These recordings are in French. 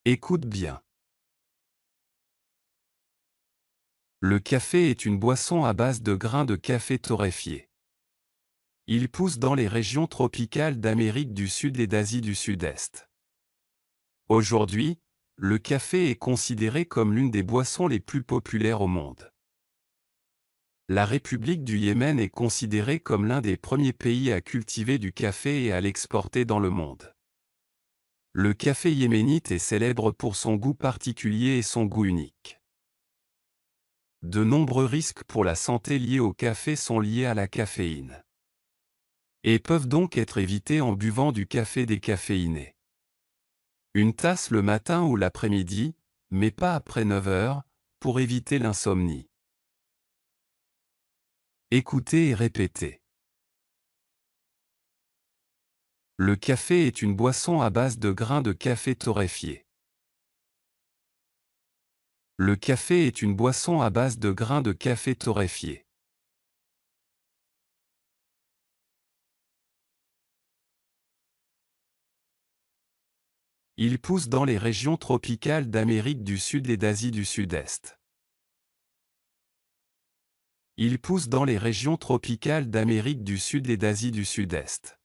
Écoute bien. Le café est une boisson à base de grains de café torréfiés. Il pousse dans les régions tropicales d'Amérique du Sud et d'Asie du Sud-Est. Aujourd'hui, le café est considéré comme l'une des boissons les plus populaires au monde. La République du Yémen est considérée comme l'un des premiers pays à cultiver du café et à l'exporter dans le monde. Le café yéménite est célèbre pour son goût particulier et son goût unique. De nombreux risques pour la santé liés au café sont liés à la caféine, et peuvent donc être évités en buvant du café décaféiné. Une tasse le matin ou l'après-midi, mais pas après 9 heures, pour éviter l'insomnie. Écoutez et répétez. Le café est une boisson à base de grains de café torréfiés. Le café est une boisson à base de grains de café torréfiés. Il pousse dans les régions tropicales d'Amérique du Sud et d'Asie du Sud-Est. Il pousse dans les régions tropicales d'Amérique du Sud et d'Asie du Sud-Est.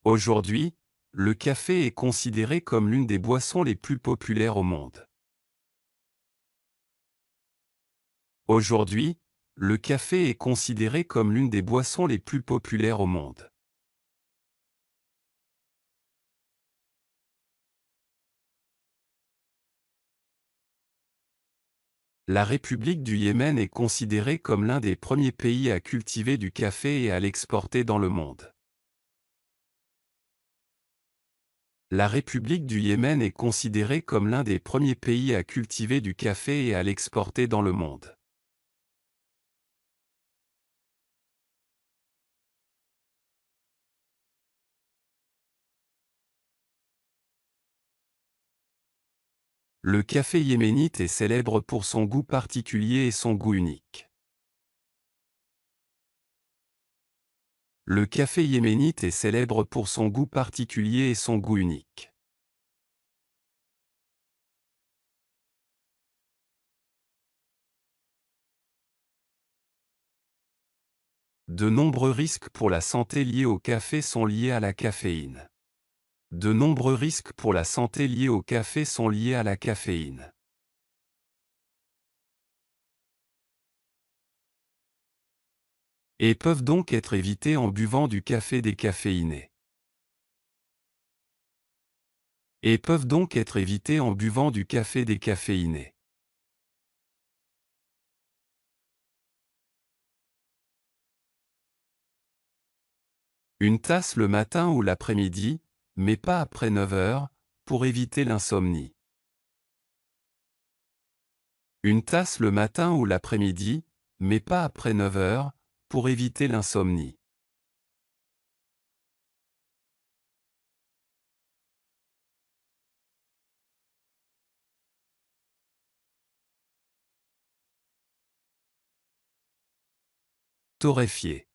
Aujourd'hui, le café est considéré comme l'une des boissons les plus populaires au monde. Aujourd'hui, le café est considéré comme l'une des boissons les plus populaires au monde. La République du Yémen est considérée comme l'un des premiers pays à cultiver du café et à l'exporter dans le monde. La République du Yémen est considérée comme l'un des premiers pays à cultiver du café et à l'exporter dans le monde. Le café yéménite est célèbre pour son goût particulier et son goût unique. Le café yéménite est célèbre pour son goût particulier et son goût unique. De nombreux risques pour la santé liés au café sont liés à la caféine. De nombreux risques pour la santé liés au café sont liés à la caféine. Et peuvent donc être évités en buvant du café décaféiné. Et peuvent donc être évités en buvant du café décaféiné. Une tasse le matin ou l'après-midi, mais pas après 9 heures, pour éviter l'insomnie. Une tasse le matin ou l'après-midi, mais pas après 9 heures, pour éviter l'insomnie. Torréfié.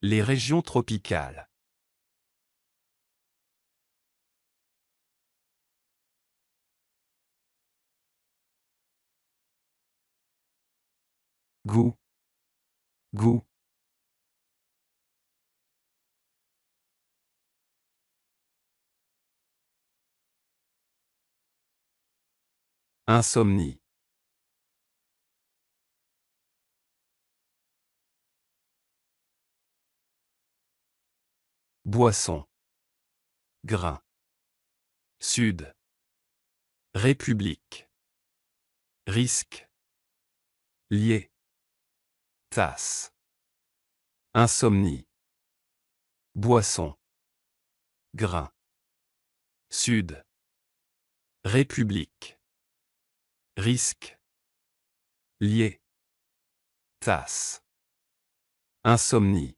Les régions tropicales. Goût. Goût. Insomnie. Boisson. Grain. Sud. République. Risque. Lié. Tasse. Insomnie. Boisson. Grain. Sud. République. Risque. Lié. Tasse. Insomnie.